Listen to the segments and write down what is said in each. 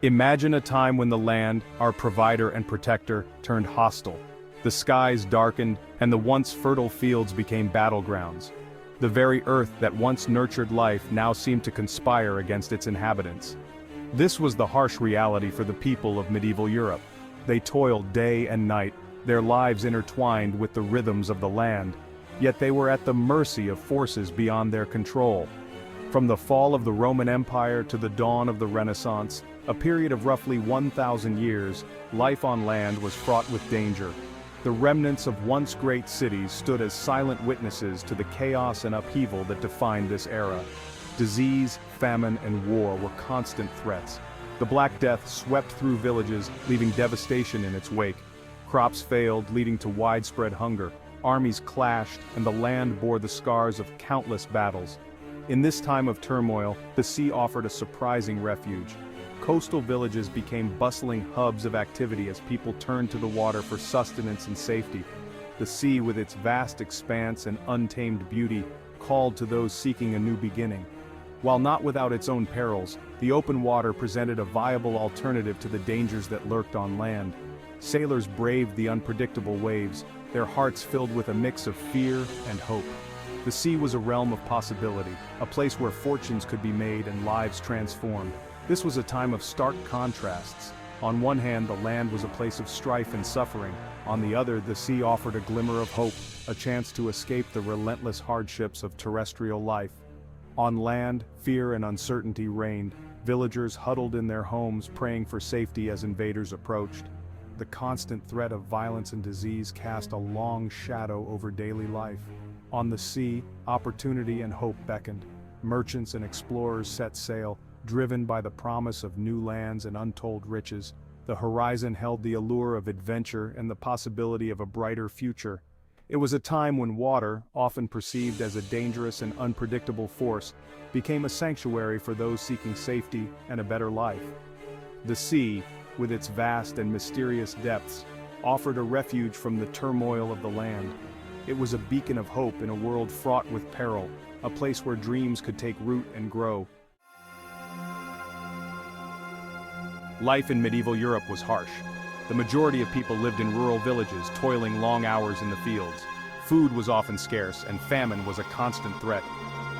Imagine a time when the land, our provider and protector, turned hostile. The skies darkened, and the once fertile fields became battlegrounds. The very earth that once nurtured life now seemed to conspire against its inhabitants. This was the harsh reality for the people of medieval Europe. They toiled day and night, their lives intertwined with the rhythms of the land, yet they were at the mercy of forces beyond their control. From the fall of the Roman Empire to the dawn of the Renaissance, a period of roughly 1,000 years, life on land was fraught with danger. The remnants of once great cities stood as silent witnesses to the chaos and upheaval that defined this era. Disease, famine, and war were constant threats. The Black Death swept through villages, leaving devastation in its wake. Crops failed, leading to widespread hunger. Armies clashed, and the land bore the scars of countless battles. In this time of turmoil, the sea offered a surprising refuge. Coastal villages became bustling hubs of activity as people turned to the water for sustenance and safety. The sea, with its vast expanse and untamed beauty, called to those seeking a new beginning. While not without its own perils, the open water presented a viable alternative to the dangers that lurked on land. Sailors braved the unpredictable waves, their hearts filled with a mix of fear and hope. The sea was a realm of possibility, a place where fortunes could be made and lives transformed. This was a time of stark contrasts. On one hand, the land was a place of strife and suffering. On the other, the sea offered a glimmer of hope, a chance to escape the relentless hardships of terrestrial life. On land, fear and uncertainty reigned, villagers huddled in their homes praying for safety as invaders approached. The constant threat of violence and disease cast a long shadow over daily life. On the sea, opportunity and hope beckoned. Merchants and explorers set sail, driven by the promise of new lands and untold riches. The horizon held the allure of adventure and the possibility of a brighter future. It was a time when water, often perceived as a dangerous and unpredictable force, became a sanctuary for those seeking safety and a better life. The sea, with its vast and mysterious depths, offered a refuge from the turmoil of the land. It was a beacon of hope in a world fraught with peril, a place where dreams could take root and grow. Life in medieval Europe was harsh. The majority of people lived in rural villages, toiling long hours in the fields. Food was often scarce, and famine was a constant threat.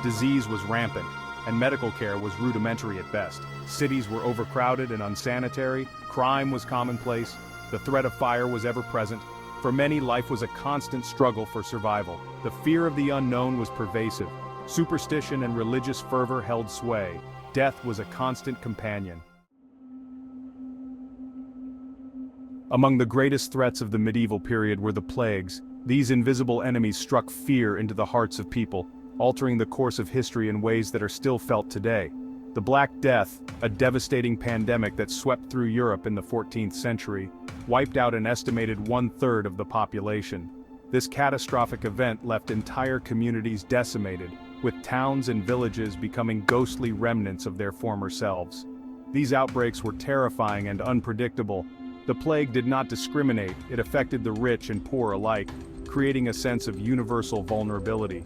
Disease was rampant, and medical care was rudimentary at best. Cities were overcrowded and unsanitary, crime was commonplace, the threat of fire was ever present. For many, life was a constant struggle for survival. The fear of the unknown was pervasive. Superstition and religious fervor held sway. Death was a constant companion. Among the greatest threats of the medieval period were the plagues. These invisible enemies struck fear into the hearts of people, altering the course of history in ways that are still felt today. The Black Death, a devastating pandemic that swept through Europe in the 14th century, wiped out an estimated 1/3 of the population. This catastrophic event left entire communities decimated, with towns and villages becoming ghostly remnants of their former selves. These outbreaks were terrifying and unpredictable. The plague did not discriminate, it affected the rich and poor alike, creating a sense of universal vulnerability.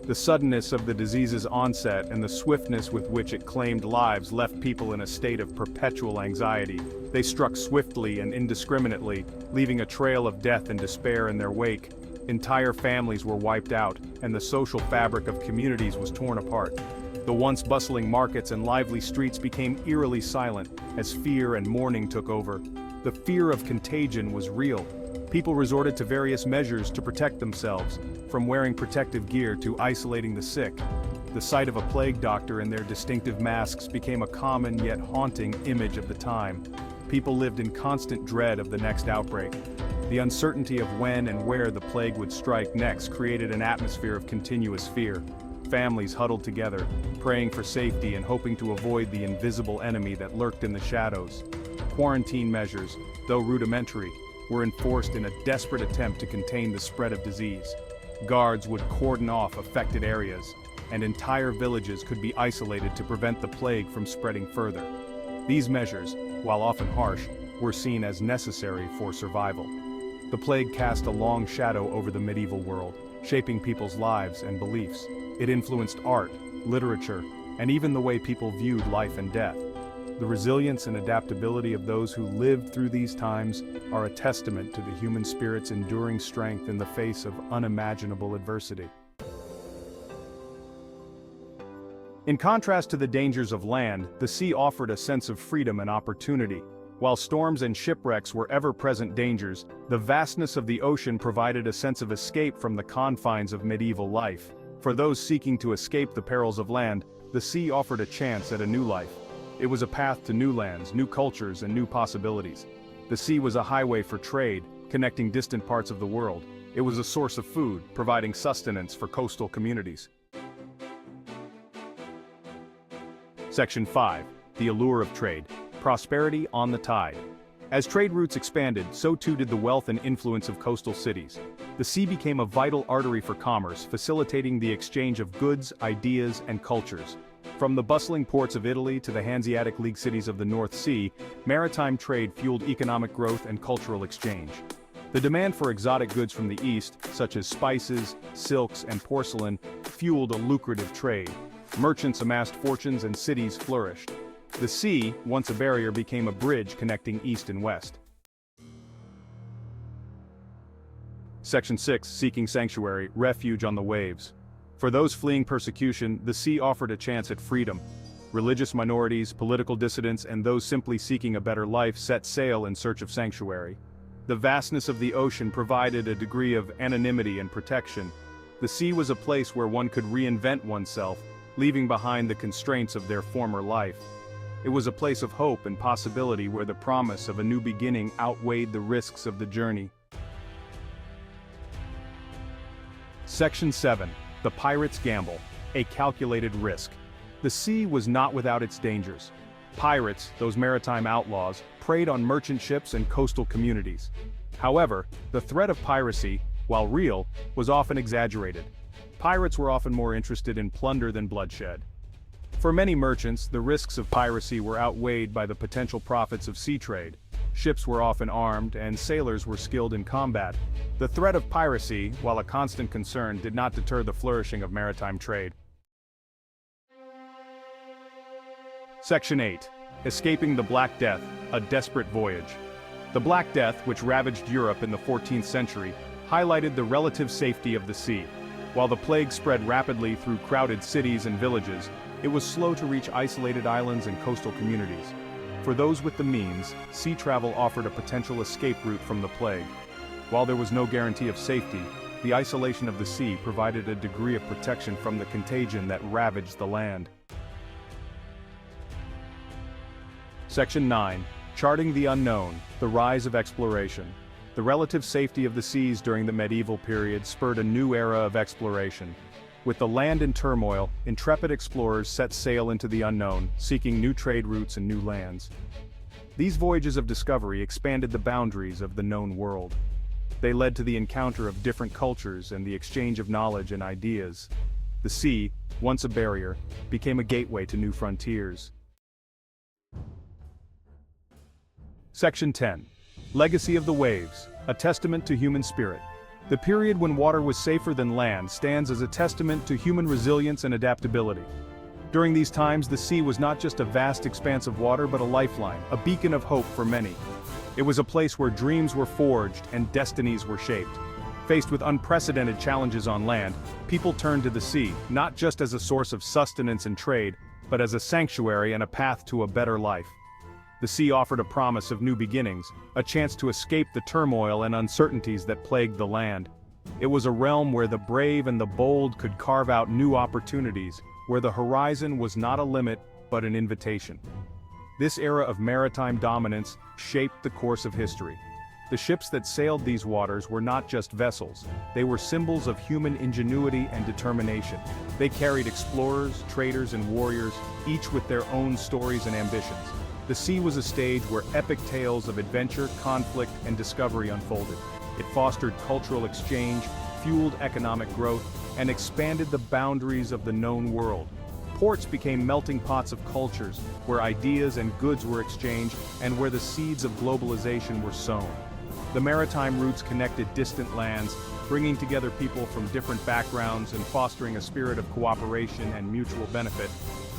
The suddenness of the disease's onset and the swiftness with which it claimed lives left people in a state of perpetual anxiety. They struck swiftly and indiscriminately, leaving a trail of death and despair in their wake. Entire families were wiped out, and the social fabric of communities was torn apart. The once bustling markets and lively streets became eerily silent, as fear and mourning took over. The fear of contagion was real. People resorted to various measures to protect themselves, from wearing protective gear to isolating the sick. The sight of a plague doctor in their distinctive masks became a common yet haunting image of the time. People lived in constant dread of the next outbreak. The uncertainty of when and where the plague would strike next created an atmosphere of continuous fear. Families huddled together, praying for safety and hoping to avoid the invisible enemy that lurked in the shadows. Quarantine measures, though rudimentary, were enforced in a desperate attempt to contain the spread of disease. Guards would cordon off affected areas, and entire villages could be isolated to prevent the plague from spreading further. These measures, while often harsh, were seen as necessary for survival. The plague cast a long shadow over the medieval world, shaping people's lives and beliefs. It influenced art, literature, and even the way people viewed life and death. The resilience and adaptability of those who lived through these times are a testament to the human spirit's enduring strength in the face of unimaginable adversity. In contrast to the dangers of land, the sea offered a sense of freedom and opportunity. While storms and shipwrecks were ever-present dangers, the vastness of the ocean provided a sense of escape from the confines of medieval life. For those seeking to escape the perils of land, the sea offered a chance at a new life. It was a path to new lands, new cultures, and new possibilities. The sea was a highway for trade, connecting distant parts of the world. It was a source of food, providing sustenance for coastal communities. Section 5. The allure of trade. Prosperity on the tide. As trade routes expanded, so too did the wealth and influence of coastal cities. The sea became a vital artery for commerce, facilitating the exchange of goods, ideas, and cultures. From the bustling ports of Italy to the Hanseatic League cities of the North Sea, maritime trade fueled economic growth and cultural exchange. The demand for exotic goods from the East, such as spices, silks, and porcelain, fueled a lucrative trade. Merchants amassed fortunes and cities flourished. The sea, once a barrier, became a bridge connecting East and West. Section 6. Seeking sanctuary, refuge on the waves. For those fleeing persecution, the sea offered a chance at freedom. Religious minorities, political dissidents, and those simply seeking a better life set sail in search of sanctuary. The vastness of the ocean provided a degree of anonymity and protection. The sea was a place where one could reinvent oneself, leaving behind the constraints of their former life. It was a place of hope and possibility where the promise of a new beginning outweighed the risks of the journey. Section 7. The Pirate's Gamble, a calculated risk. The sea was not without its dangers. Pirates, those maritime outlaws, preyed on merchant ships and coastal communities. However, the threat of piracy, while real, was often exaggerated. Pirates were often more interested in plunder than bloodshed. For many merchants, the risks of piracy were outweighed by the potential profits of sea trade. Ships were often armed, and sailors were skilled in combat. The threat of piracy, while a constant concern, did not deter the flourishing of maritime trade. Section 8. Escaping the Black Death, a Desperate Voyage. The Black Death, which ravaged Europe in the 14th century, highlighted the relative safety of the sea. While the plague spread rapidly through crowded cities and villages, it was slow to reach isolated islands and coastal communities. For those with the means, sea travel offered a potential escape route from the plague. While there was no guarantee of safety, the isolation of the sea provided a degree of protection from the contagion that ravaged the land. Section 9. Charting the Unknown, the Rise of Exploration. The relative safety of the seas during the medieval period spurred a new era of exploration. With the land in turmoil, intrepid explorers set sail into the unknown, seeking new trade routes and new lands. These voyages of discovery expanded the boundaries of the known world. They led to the encounter of different cultures and the exchange of knowledge and ideas. The sea, once a barrier, became a gateway to new frontiers. Section 10. Legacy of the Waves, a Testament to Human Spirit. The period when water was safer than land stands as a testament to human resilience and adaptability. During these times, the sea was not just a vast expanse of water but a lifeline, a beacon of hope for many. It was a place where dreams were forged and destinies were shaped. Faced with unprecedented challenges on land, people turned to the sea, not just as a source of sustenance and trade, but as a sanctuary and a path to a better life. The sea offered a promise of new beginnings, a chance to escape the turmoil and uncertainties that plagued the land. It was a realm where the brave and the bold could carve out new opportunities, where the horizon was not a limit, but an invitation. This era of maritime dominance shaped the course of history. The ships that sailed these waters were not just vessels, they were symbols of human ingenuity and determination. They carried explorers, traders, and warriors, each with their own stories and ambitions. The sea was a stage where epic tales of adventure, conflict, and discovery unfolded. It fostered cultural exchange, fueled economic growth, and expanded the boundaries of the known world. Ports became melting pots of cultures, where ideas and goods were exchanged, and where the seeds of globalization were sown. The maritime routes connected distant lands, bringing together people from different backgrounds and fostering a spirit of cooperation and mutual benefit.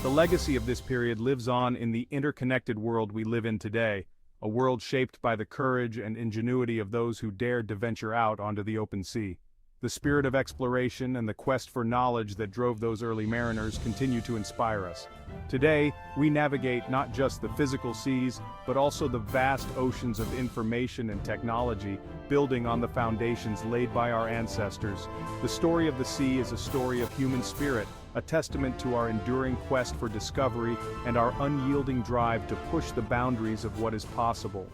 The legacy of this period lives on in the interconnected world we live in today, a world shaped by the courage and ingenuity of those who dared to venture out onto the open sea. The spirit of exploration and the quest for knowledge that drove those early mariners continue to inspire us. Today, we navigate not just the physical seas, but also the vast oceans of information and technology, building on the foundations laid by our ancestors. The story of the sea is a story of human spirit, a testament to our enduring quest for discovery and our unyielding drive to push the boundaries of what is possible.